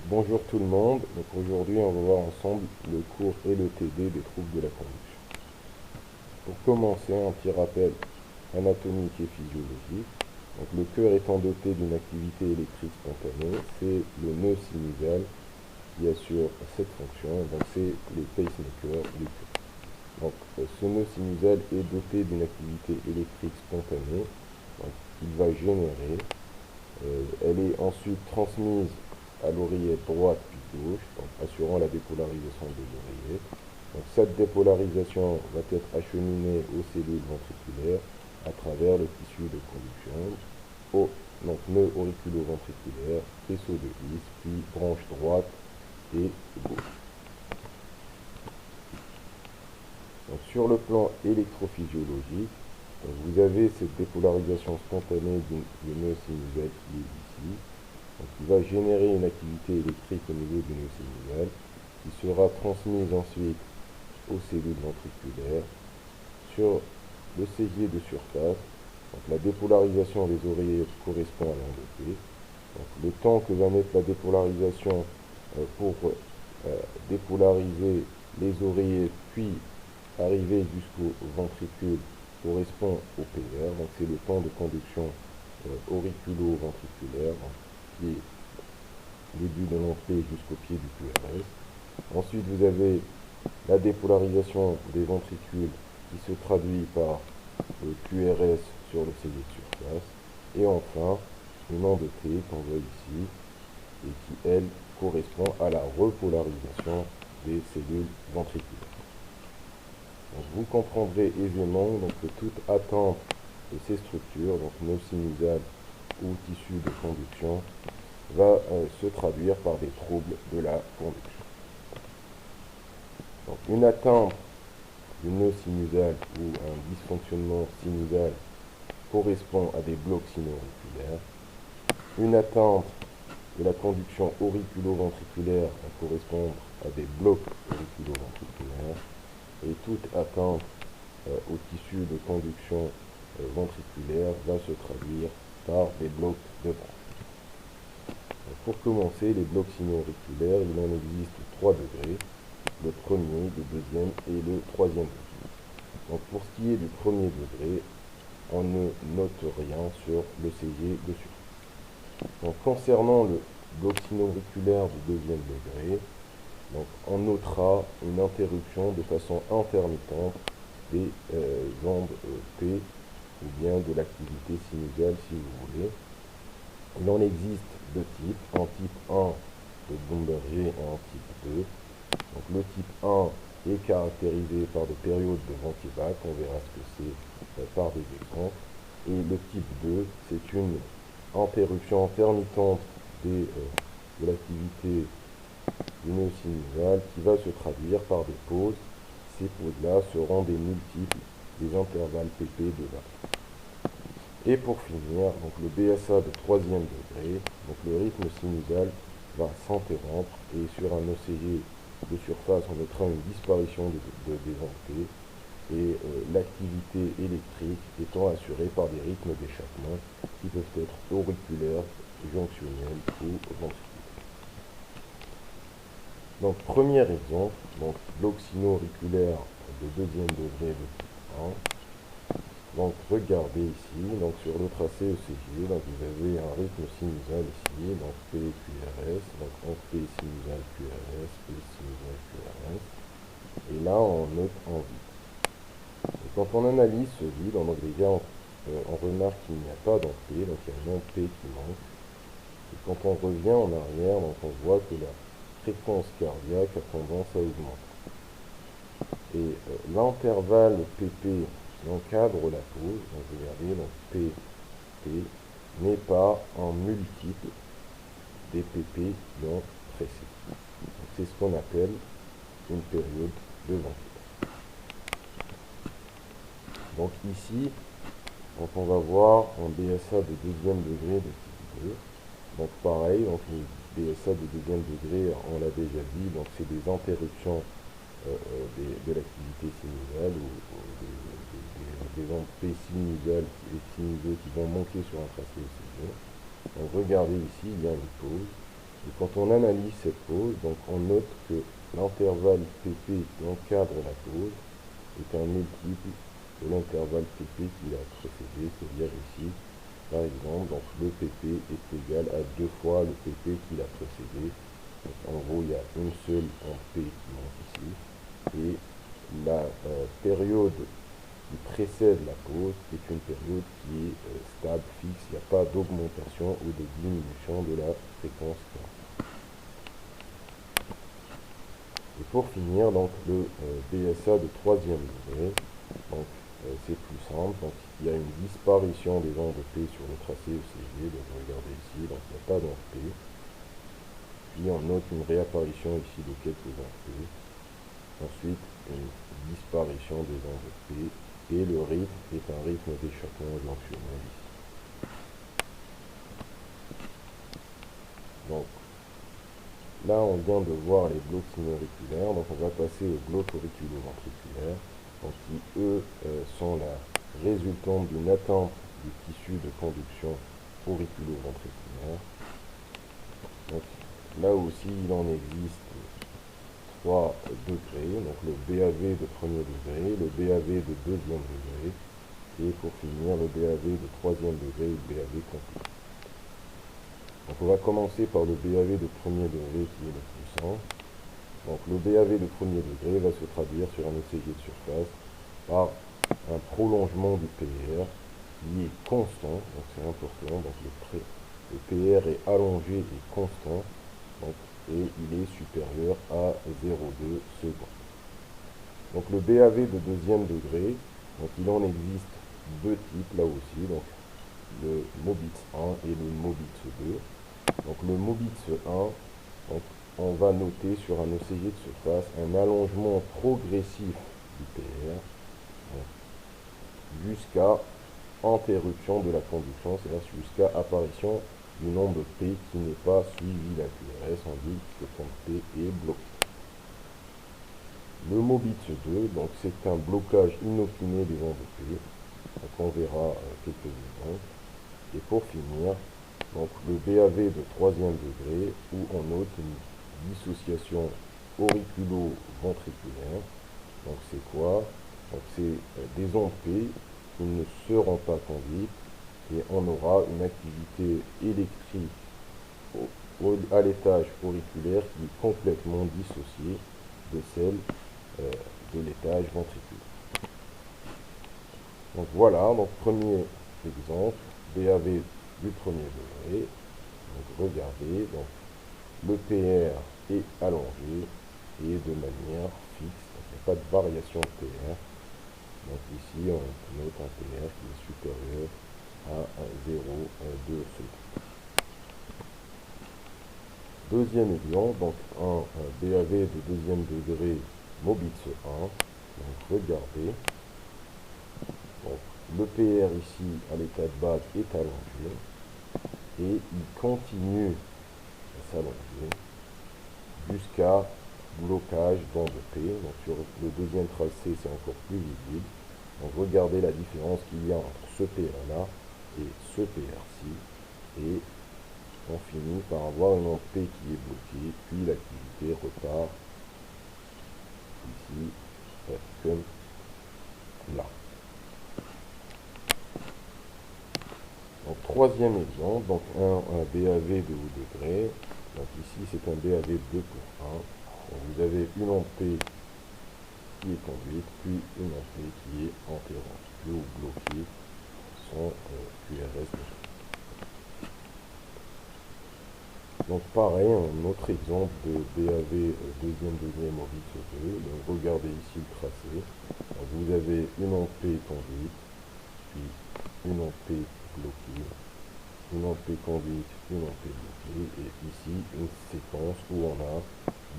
Bonjour tout le monde, donc aujourd'hui on va voir ensemble le cours LETD des troubles de la conduction. Pour commencer, un petit rappel anatomique et physiologique. Donc le cœur étant doté d'une activité électrique spontanée, c'est le nœud sinusal qui assure cette fonction, donc c'est les pacemakers du cœur. Donc ce nœud sinusal est doté d'une activité électrique spontanée, donc il va générer. Elle est ensuite transmise à l'oreillette droite puis gauche, donc assurant la dépolarisation des oreillettes. Donc cette dépolarisation va être acheminée aux cellules ventriculaires à travers le tissu de conduction, donc nœud auriculo-ventriculaire, faisceau de His, puis branche droite et gauche. Donc sur le plan électrophysiologique, vous avez cette dépolarisation spontanée du nœud sinusal qui est ici. Donc, il va générer une activité électrique au niveau du nœud sinusal qui sera transmise ensuite aux cellules ventriculaires sur le CG de surface. Donc, la dépolarisation des oreillettes correspond à l'endotté. Donc, le temps que va mettre la dépolarisation pour dépolariser les oreillettes puis arriver jusqu'au ventricule correspond au PR. Donc, c'est le temps de conduction auriculo-ventriculaire. Qui est début de l'entrée jusqu'au pied du QRS. Ensuite, vous avez la dépolarisation des ventricules qui se traduit par le QRS sur le CG de surface. Et enfin, une endotée qu'on voit ici et qui, elle, correspond à la repolarisation des cellules ventriculaires. Donc, vous comprendrez aisément donc, que toute atteinte de ces structures, donc nœud sinusal ou tissu de conduction, va se traduire par des troubles de la conduction. Donc, une atteinte du nœud sinusal ou un dysfonctionnement sinusal correspond à des blocs sino-auriculaires. Une atteinte de la conduction auriculo-ventriculaire va correspondre à des blocs auriculo-ventriculaires. Et toute atteinte au tissu de conduction ventriculaire va se traduire par des blocs de branche. Pour commencer, les blocs sino-auriculaires, il en existe 3 degrés, le premier, le deuxième et le troisième degré. Donc pour ce qui est du premier degré, on ne note rien sur le CG dessus. Donc concernant le bloc sino-auriculaire du deuxième degré, donc on notera une interruption de façon intermittente des ondes P ou bien de l'activité sinusale si vous voulez. Il en existe deux types, un type 1 de Blumberger et un type 2. Donc le type 1 est caractérisé par des périodes de vent qui battent, on verra ce que c'est par des exemples. Et le type 2, c'est une interruption intermittente de l'activité du nœud sinusal qui va se traduire par des pauses. Ces pauses-là seront des multiples des intervalles PP de 20. Et pour finir, donc le BSA de troisième degré, donc le rythme sinusal va s'interrompre et sur un ECG de surface, on notera une disparition des ondes P et l'activité électrique étant assurée par des rythmes d'échappement qui peuvent être auriculaires, jonctionnels ou ventriculaires. Donc premier exemple, donc bloc sino-auriculaire de deuxième degré de type 1. Donc regardez ici, donc sur le tracé ECG, donc vous avez un rythme sinusal ici, donc P QRS, donc on P sinusal QRS, P sinusal QRS, et là on note en vide. Et quand on analyse ce vide, en agrégat, on remarque qu'il n'y a pas d'onde P, donc il y a une onde P qui manque. Et quand on revient en arrière, donc on voit que la fréquence cardiaque a tendance à augmenter. Et l'intervalle PP qui encadre la pause, donc regardez, donc P n'est pas un multiple des PP qui ont précédé. C'est ce qu'on appelle une période de ventilation. Donc ici, donc on va voir un BSA de deuxième degré de type 2. Donc pareil, donc les BSA de deuxième degré, on l'a déjà dit, donc c'est des interruptions de l'activité sinusale ou des ondes P sinusales et sinusaux qui vont manquer sur un tracé ECG. Donc regardez ici, il y a une pause. Et quand on analyse cette pose, donc on note que l'intervalle pp qui encadre la pose est un multiple de l'intervalle pp qui l'a précédé, c'est-à-dire ici, par exemple, donc le pp est égal à 2 fois le pp qui l'a précédé. Donc, en gros, il y a une seule en p qui monte ici, et la période qui précède la pause est une période qui est stable, fixe, il n'y a pas d'augmentation ou de diminution de la fréquence temps. Et pour finir, donc le BSA de troisième degré, donc c'est plus simple, donc il y a une disparition des ondes P sur le tracé ECG, donc regardez ici, donc il n'y a pas d'onde P, puis on note une réapparition ici de quelques ondes P, ensuite une disparition des ondes P, et le rythme est un rythme d'échappement jonctionnel ici. Donc là, on vient de voir les blocs sino-auriculaires, donc on va passer aux blocs auriculo-ventriculaires, donc qui eux sont la résultante d'une atteinte du tissu de conduction auriculo-ventriculaire. Donc là aussi, il en existe 3 degrés, donc le BAV de premier degré, le BAV de deuxième degré, et pour finir le BAV de troisième degré ou le BAV complet. Donc on va commencer par le BAV de premier degré qui est le plus simple. Donc le BAV de premier degré va se traduire sur un ECG de surface par un prolongement du PR qui est constant, donc c'est important, donc le PR est allongé et constant, donc, et il est supérieur à 0,2 secondes. Donc le BAV de deuxième degré, donc il en existe deux types là aussi, donc le Mobitz 1 et le Mobitz 2. Donc le Mobitz 1, donc, on va noter sur un ECG de surface un allongement progressif du PR jusqu'à interruption de la conduction, c'est-à-dire jusqu'à apparition d'une onde P qui n'est pas suivie d'un QRS, on dit que cette onde P est bloquée. Le Mobitz 2, donc c'est un blocage inopiné des ondes P, donc on verra quelques exemples. Et pour finir, donc le BAV de troisième degré, où on note une dissociation auriculo-ventriculaire. Donc c'est quoi? Donc c'est des ondes P qui ne seront pas conduites et on aura une activité électrique à l'étage auriculaire qui est complètement dissociée de celle de l'étage ventriculaire. Donc voilà, donc premier exemple, BAV du premier degré. Donc regardez, donc le PR est allongé et de manière fixe, donc il n'y a pas de variation de PR. Donc ici on note un PR qui est supérieur à 0,2 secondes. Deuxième exemple, donc un BAV de deuxième degré Mobitz 1. Donc regardez, donc, le PR ici à l'état de base est allongé et il continue à s'allonger jusqu'à blocage d'onde P. Donc sur le deuxième tracé c'est encore plus visible. Donc regardez la différence qu'il y a entre ce PR là et ce PR-ci et on finit par avoir une onde P qui est bloquée, puis l'activité repart ici comme là. Donc troisième exemple, donc un BAV de haut degré, donc ici c'est un BAV 2 pour 1, donc vous avez une onde P qui est conduite, puis une onde P qui est interrompue ou bloquée son QRS. Donc pareil, un autre exemple de BAV deuxième degré Mobitz 2, donc regardez ici le tracé, donc vous avez une onde P conduite, puis une onde P bloquée, une onde P conduite, une onde P bloquée, et ici une séquence où on a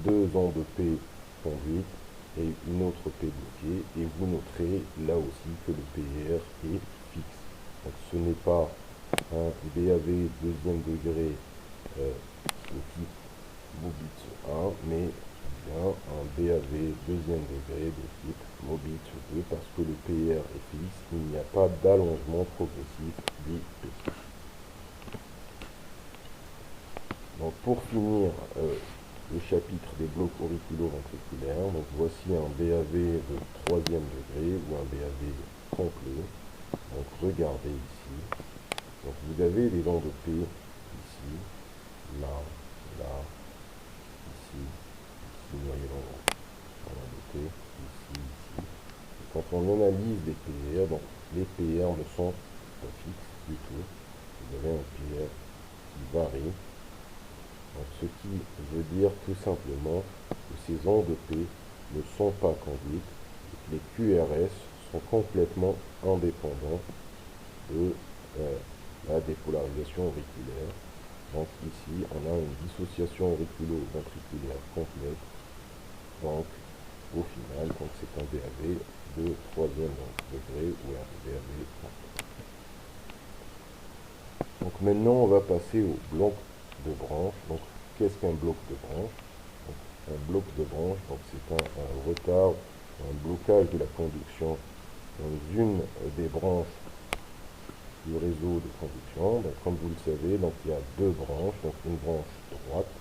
deux ondes P conduites et une autre P bloquée, et vous noterez là aussi que le PR est fixe. Donc ce n'est pas un BAV deuxième degré de type Mobitz 1, mais bien un BAV deuxième degré de type Mobitz 2 parce que le PR est fixe, il n'y a pas d'allongement progressif du P. Donc pour finir le chapitre des blocs auriculo-ventriculaires, donc voici un BAV de 3e degré ou un BAV complet. Donc regardez ici. Donc vous avez les dents de P ici, là, là, ici, ici, vous voyez on a noté, ici, ici. Et quand on analyse les PR, donc les PR ne sont pas fixes du tout. Vous avez un PR qui varie. Donc, ce qui veut dire tout simplement que ces ondes de P ne sont pas conduites et que les QRS sont complètement indépendants de la dépolarisation auriculaire. Donc ici, on a une dissociation auriculo-ventriculaire complète. Donc, au final, c'est un BAV de 3e degré ou un BAV complet. Donc maintenant, on va passer au bloc de branche. Donc, qu'est-ce qu'un bloc de branche? Donc, un bloc de branche, c'est un retard, un blocage de la conduction dans une des branches du réseau de conduction. Donc, comme vous le savez, donc, il y a deux branches, donc une branche droite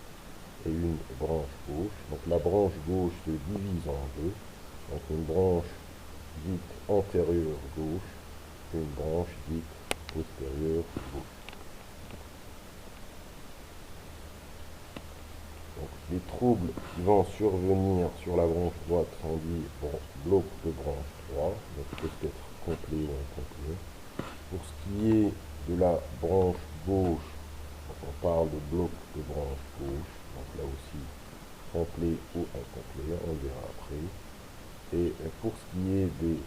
et une branche gauche. Donc la branche gauche se divise en deux. Donc une branche dite antérieure gauche et une branche dite postérieure gauche. Donc les troubles qui vont survenir sur la branche droite sont dits bloc de branche 3, donc peut être complet ou incomplet. Pour ce qui est de la branche gauche, on parle de bloc de branche gauche, donc là aussi complet ou incomplet, on verra après. Et pour ce qui est des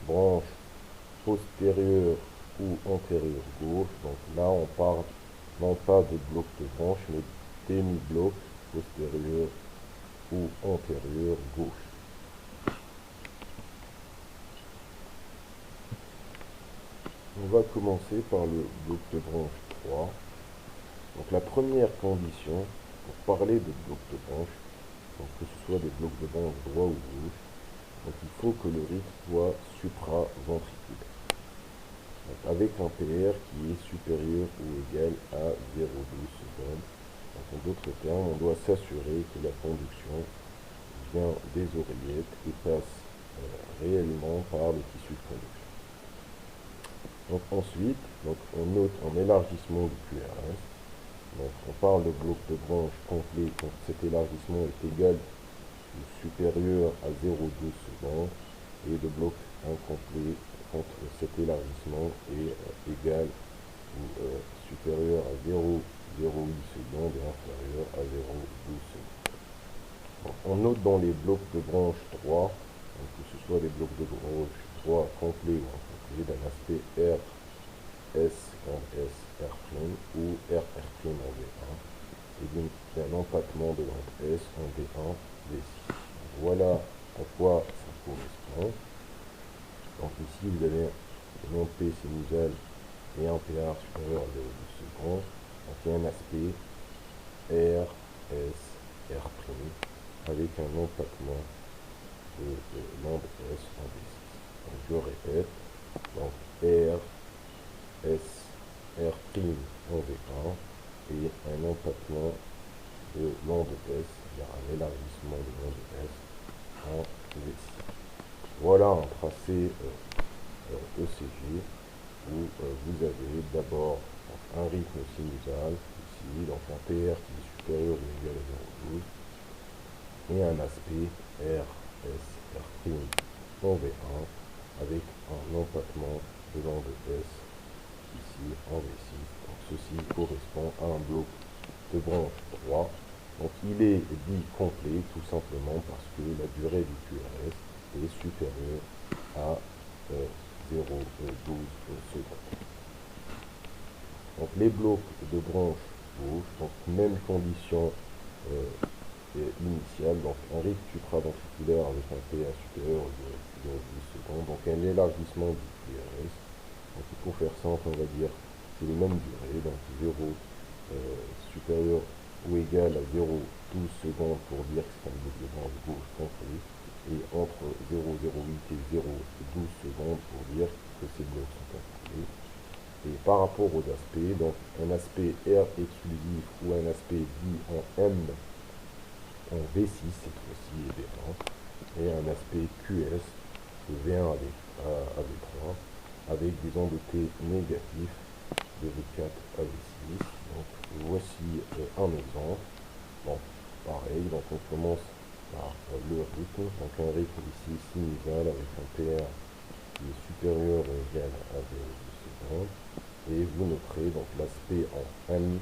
branches postérieures ou antérieures gauche, donc là on parle non pas de bloc de branche, mais demi-bloc postérieur ou antérieur gauche. On va commencer par le bloc de branche 3. Donc la première condition pour parler de bloc de branche, donc que ce soit des blocs de branche droit ou gauche, donc il faut que le rythme soit supra-ventriculaire. Avec un PR qui est supérieur ou égal à 0,12 secondes. Donc en d'autres termes, on doit s'assurer que la conduction vient des oreillettes et passe réellement par le tissu de conduction. Donc ensuite, on note un élargissement du QRS. Donc on parle de bloc de branche complet quand cet élargissement est égal ou supérieur à 0,12 secondes et de bloc incomplet quand cet élargissement est égal ou supérieur à 0,08 secondes et inférieur à 0,12 secondes. Donc, on note dans les blocs de branche 3, que ce soit des blocs de branche 3 complets ou incomplets, d'un aspect R, S en S, R' ou R' en V1, et d'un empattement de l'onde S en V1, V6. Voilà à quoi ça correspond. Donc ici, vous avez une onde P sinusale et un PR supérieur à 0,12 secondes. Donc il y a un aspect R, S, R', avec un empattement de l'onde S en V6. Donc je répète, donc R, S, R' en V1 et un empattement de l'onde S, c'est-à-dire un élargissement de l'onde S en V6. Voilà un tracé ECG où vous avez d'abord un rythme sinusal ici, donc un PR qui est supérieur ou égal à 0,12 et un aspect R, S, R' en V1 avec un empattement de l'onde S ici en V6. Donc ceci correspond à un bloc de branche 3. Donc il est dit complet tout simplement parce que la durée du QRS est supérieure à 0,12 secondes. Donc les blocs de branche gauche, donc même condition initiale, donc un rythme supraventriculaire avec un PA supérieur de 0,12 secondes, donc un élargissement du QRS. Donc pour faire simple, on va dire c'est les mêmes durées, donc 0 supérieur ou égal à 0,12 secondes pour dire que c'est un bloc de branche gauche complet, et entre 0,08 et 0,12 secondes pour dire que ces blocs sont incomplets. Et par rapport aux aspects, donc un aspect R exclusif ou un aspect dit en M en V6 cette fois-ci et V1, et un aspect QS de V1 à V3 avec des ondes T négatifs de V4 à V6. Donc voici un exemple. Bon, pareil, donc on commence par le rythme, donc un rythme ici sinusal avec un PR qui est supérieur ou égal à 0,2 secondes, et vous noterez donc l'aspect en M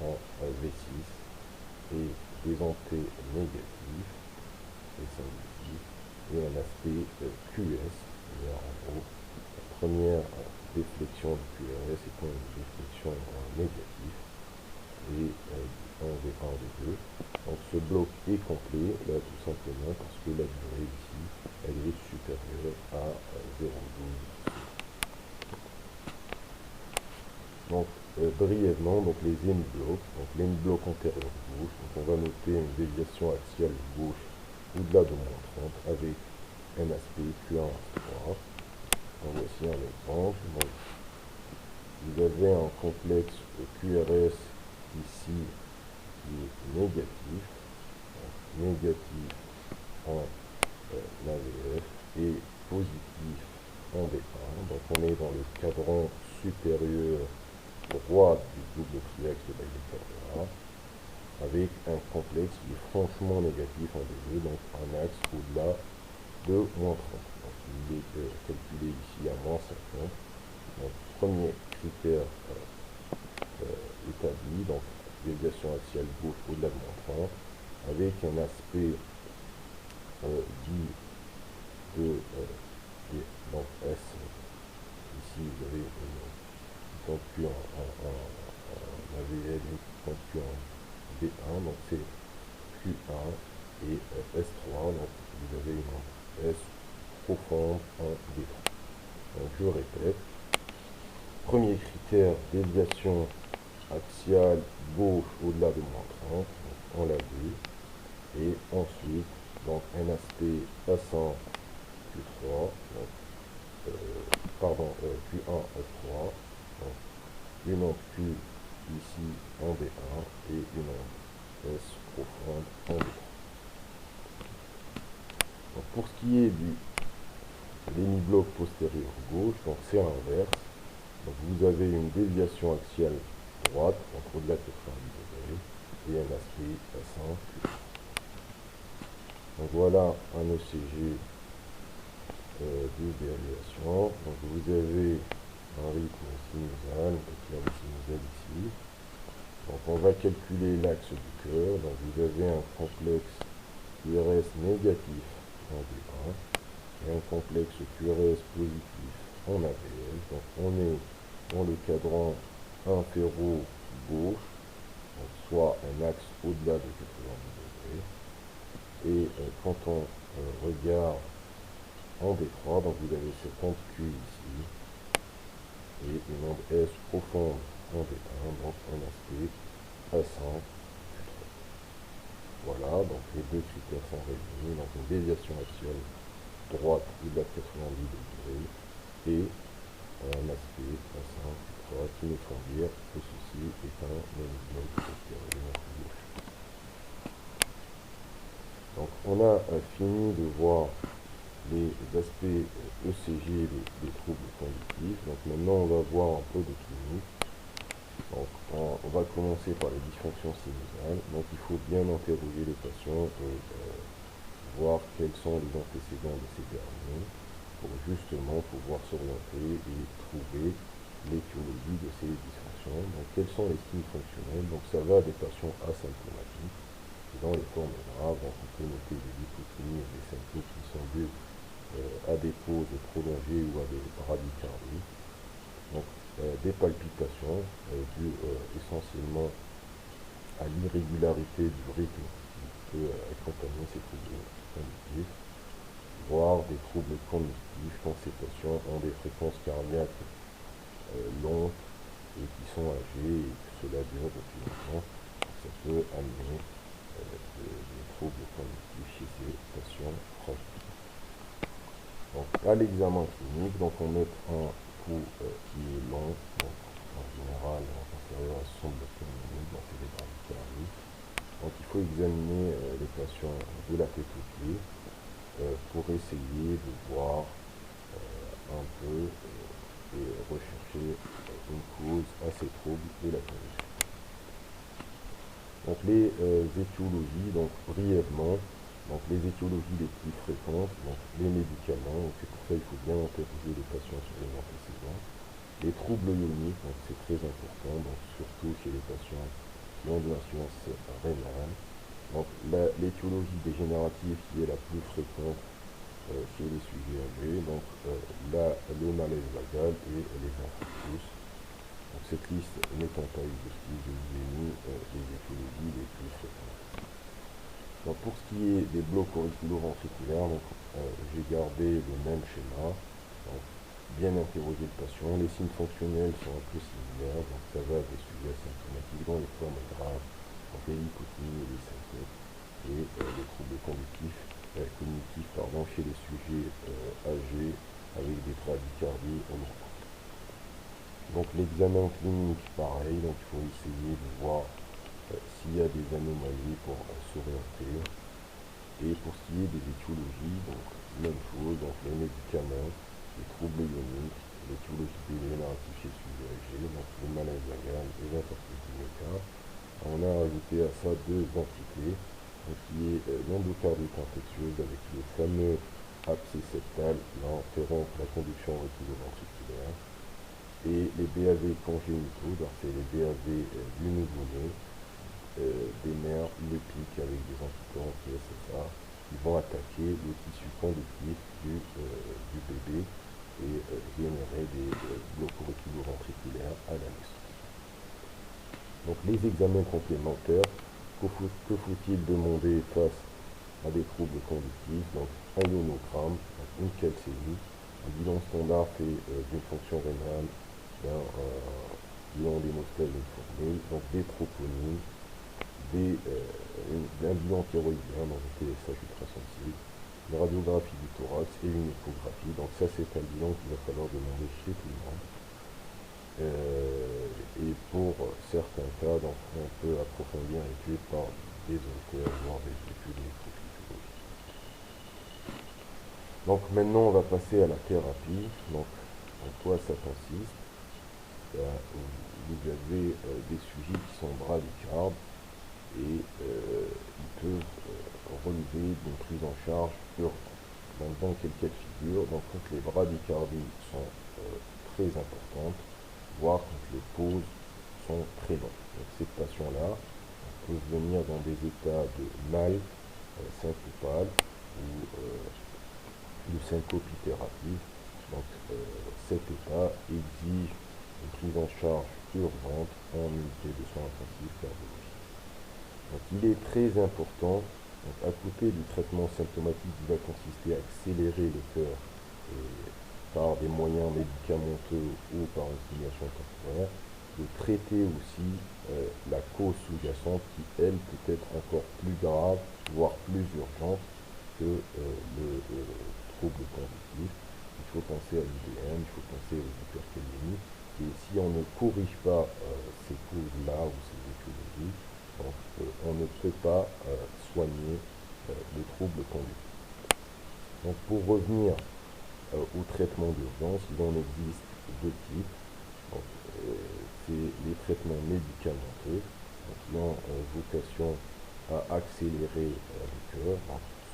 en V6 et des ondes T négatives, et ça ici, et un aspect QS, c'est-à-dire en gros la première déflexion du QRS étant une déflexion négative, et en V1, V2. Donc ce bloc est complet, là tout simplement parce que la durée ici, elle est supérieure à 0,12. Donc brièvement, donc les n-blocs, donc l'n-bloc antérieur gauche, donc on va noter une déviation axiale gauche au-delà de -30 avec un aspect Q1 S3. Donc voici un exemple. Donc, vous avez un complexe QRS ici qui est négatif, donc négatif en AVF et positif en V1. Donc on est dans le cadran supérieur droit du double triaxe de Bayes-Corbera avec un complexe qui est franchement négatif en V2, donc un axe au-delà de -30. Donc il est calculé ici à -50. Donc premier critère établi, donc déviation axiale gauche au-delà de -30, avec un aspect dit de donc S. Ici vous avez une concurrence en AVL, une concurrence V1, donc c'est Q1 et S3, donc vous avez une S profonde en V3. Donc je répète, premier critère, déviation axiale gauche au-delà de -30, on l'a vu, et ensuite donc un aspect passant Q3, donc, Q1 S3, donc une onde Q ici en V1 et une onde S profonde en V3. Donc pour ce qui est du l'hémibloc postérieur gauche, donc c'est l'inverse. Donc vous avez une déviation axiale droite, donc au-delà de 90 degrés, et un aspect passant Q3. Donc voilà un ECG de déviation. Donc vous avez un rythme sinusal, une petite sinusale ici. Donc on va calculer l'axe du cœur. Donc vous avez un complexe QRS négatif en V1 et un complexe QRS positif en AVL. Donc on est dans le cadran inféro-gauche, soit un axe au-delà de 90 degrés. Et quand on regarde en V3, donc vous avez cette onde Q ici, et une onde S profonde en V1, donc un aspect passant Q3. Voilà, donc les deux critères sont réunis, donc une déviation axiale droite au-delà de 90 degrés, et un aspect passant Q3 qui nous font dire que ceci est un hémibloc postérieur gauche. Donc on a fini de voir les aspects ECG des troubles conductifs. Donc maintenant on va voir un peu de clinique. Donc on va commencer par les dysfonctions sinusales. Donc il faut bien interroger les patients et voir quels sont les antécédents de ces derniers pour justement pouvoir s'orienter et trouver l'étiologie de ces dysfonctions. Donc quels sont les signes fonctionnels? Donc ça va des patients asymptomatiques. Et dans les formes graves, on peut noter des hypotonies et des symptômes qui sont dus à des pauses prolongées ou à des bradycardies. Donc des palpitations dues essentiellement à l'irrégularité du rythme qui peut accompagner ces troubles conductifs, voire des troubles cognitifs quand ces patients ont des fréquences cardiaques longues et qui sont âgés et que cela dure depuis longtemps. Ça peut amener des troubles cognitifs chez ces patients chroniques. Donc à l'examen clinique, donc on note un pouls qui est long, donc en général inférieur à 60 blocs par minute, donc c'est des bradycardies. Donc il faut examiner les patients de la tête aux pieds pour essayer de voir un peu et rechercher une cause à ces troubles de la conduite. Donc les étiologies, donc brièvement, donc les étiologies les plus fréquentes, donc les médicaments, c'est pour ça qu'il faut bien interroger les patients sur les antécédents. Les troubles ioniques, donc c'est très important, donc surtout chez les patients qui ont de l'insuffisance rénale. Donc l'étiologie dégénérative qui est la plus fréquente chez les sujets âgés, donc le malaise vagal et les infarctus. Donc cette liste n'étant pas exhaustive, je vous ai mis les étiologies les plus fréquentes. Donc pour ce qui est des blocs auriculo-ventriculaires, j'ai gardé le même schéma. Donc, bien interroger le patient. Les signes fonctionnels sont un peu similaires, donc ça va des sujets asymptomatiques dans les formes graves, donc les hypotonies et les syncopes, et les troubles cognitifs chez les sujets âgés avec des bradycardies au long. Donc l'examen clinique, pareil, donc il faut essayer de voir s'il y a des anomalies pour s'orienter. Et pour ce qui est des étiologies, donc même chose, donc les médicaments, les troubles ioniques, l'étiologie dégénérative chez le sujet âgé, donc le malaise vagal et l'infarctus du myocarde. On a ajouté à ça deux entités, donc qui est l'endocardite infectieuse avec le fameux abcès septal interrompre la conduction auriculo-ventriculaire, et les BAV congénitaux, donc c'est les BAV du nouveau-né, des nerfs lepiques avec des anticorps anti-SSA qui vont attaquer le tissu conductif du bébé et générer des blocs auriculo-ventriculaires à la naissance. Donc les examens complémentaires, que faut-il demander face à des troubles conductifs? Donc un ionogramme, donc une calcémie, un bilan standard fait d'une fonction rénale, bilan d'hémostase informée, donc des troponines, un bilan thyroïdien, donc un TSH ultrasensible, une radiographie du thorax et une échographie. Donc ça c'est un bilan qu'il va falloir demander chez tout le monde. Et pour certains cas, donc, on peut approfondir l'étude par des auteurs, voire des études électrophysiologiques. Donc maintenant on va passer à la thérapie. Donc en quoi ça consiste? Vous avez des sujets qui sont bradycardes et ils peuvent relever d'une prise en charge urgente. Donc dans quel cas de figure? Donc quand les bradycardies sont très importantes, voire quand les pauses sont très longues. Donc ces patients-là peuvent venir dans des états de mal syncopal ou de syncope itérative. Donc cet état exige une prise en charge urgente en unité de soins intensifs cardiologiques. Donc il est très important, donc, à côté du traitement symptomatique qui va consister à accélérer le cœur par des moyens médicamenteux ou par une stimulation temporaire, de traiter aussi la cause sous-jacente qui, elle, peut être encore plus grave, voire plus urgente que le trouble conductif. Il faut penser à l'IBM, il faut penser aux hypercalémies. Et si on ne corrige pas ces causes-là ou ces étiologies, donc, on ne peut pas soigner le trouble conductif. Donc pour revenir au traitement d'urgence, il en existe deux types. C'est les traitements médicamenteux qui ont vocation à accélérer le cœur,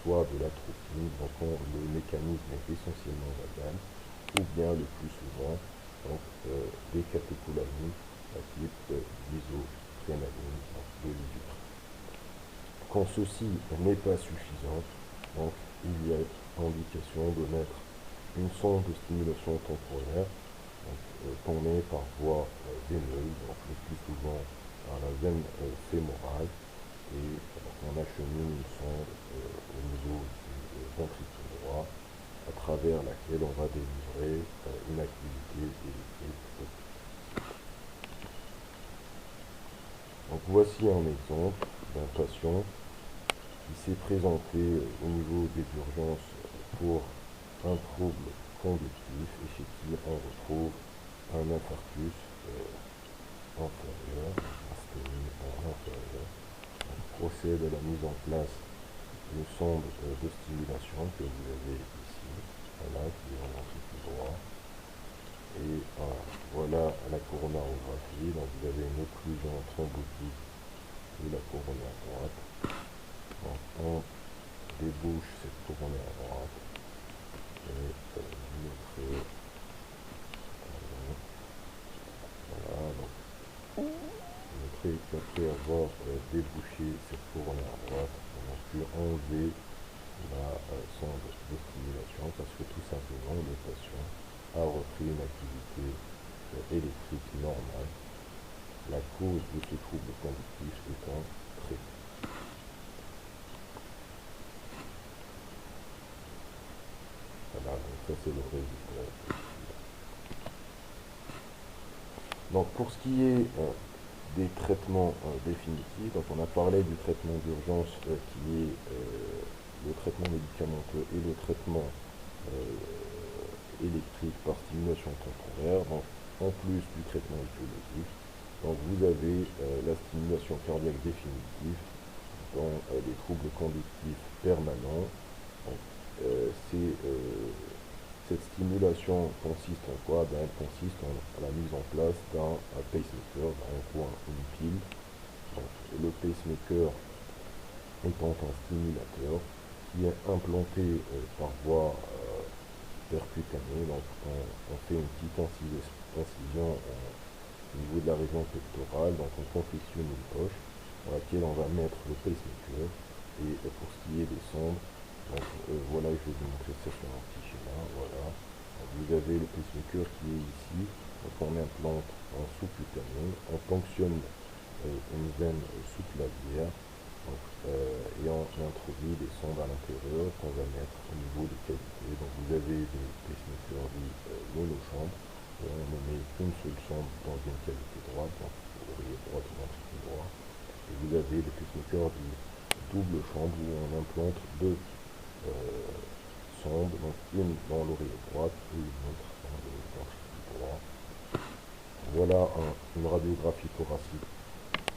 soit de l'atropine, donc le mécanisme est essentiellement vagal, ou bien le plus souvent des catécholamines type d'isotrénaline, de l'ibuprine. Quand ceci n'est pas suffisant, donc il y a indication de mettre une sonde de stimulation temporaire qu'on met par voie veineuse, donc le plus souvent par la veine fémorale, et on achemine une sonde au niveau du ventricule droit, à travers laquelle on va délivrer une activité électrique. Donc voici un exemple d'un patient qui s'est présenté au niveau des urgences pour un trouble conductif et chez qui on retrouve un infarctus antérieur, asténie inférieur. On procède à la mise en place d'une sonde de stimulation que vous avez ici, voilà, qui est orientée tout droit. Et voilà la coronarographie. Donc vous avez une occlusion thrombotique de la coronée à droite. Donc on débouche cette coronée à droite et vous montrez, voilà, donc qu'après avoir débouché cette coronée à droite, on a pu enlever la sonde de stimulation parce que tout simplement le patient a repris une activité électrique normale, la cause de ce trouble conductif étant traitée. Voilà, donc ça c'est le résultat. Donc pour ce qui est des traitements définitifs, donc on a parlé du traitement d'urgence qui est le traitement médicamenteux et le traitement électrique par stimulation temporaire. Donc en plus du traitement étiologique, donc vous avez la stimulation cardiaque définitive dans les troubles conductifs permanents. Donc, cette stimulation consiste en quoi? Elle consiste en la mise en place d'un pacemaker, une pile. Donc, le pacemaker étant un stimulateur qui est implanté par voie percutanée. Donc on fait une petite incision au niveau de la région pectorale. Donc on confectionne une poche dans laquelle on va mettre le pacemaker. Et pour ce qui est des sondes, donc voilà, je vais vous montrer ça sur un petit schéma. Voilà. Donc, vous avez le pacemaker qui est ici. Donc on implante en sous-cutané, on ponctionne une veine sous-clavière. Et on introduit des sondes à l'intérieur qu'on va mettre au niveau des cavités. Donc vous avez des pacemakers dits monochambre, et on ne met qu'une seule sonde dans une cavité droite, donc l'oreiller droit ou ventricule droit. Et vous avez des pacemakers dits double chambre où on implante deux sondes, donc une dans l'oreiller droite et une autre dans le ventricule droit. Voilà une radiographie thoracique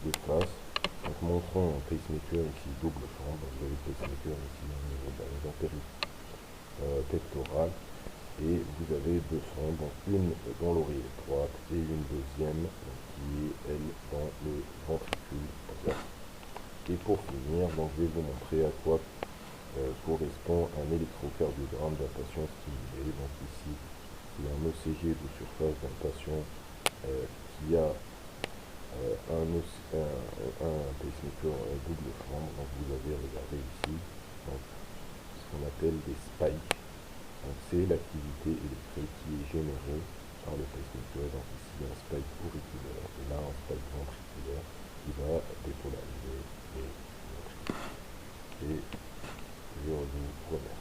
de face. Donc montrons un pacemaker ici double chambre. Vous avez le pacemaker ici au niveau de la région pectorale. Et vous avez deux sondes, donc une dans l'oreille droite et une deuxième qui est elle dans le ventricule droit. Et pour finir, donc, je vais vous montrer à quoi correspond un électrocardiogramme d'un patient stimulé. Donc ici, il y a un ECG de surface d'un patient qui a un pacemaker double chambre. Donc vous avez regardé ici donc, ce qu'on appelle des spikes. Donc c'est l'activité électrique qui est générée par le pacemaker. Donc ici un spike auriculaire et là un spike ventriculaire qui va dépolariser les ventricules. Et je vous remercie.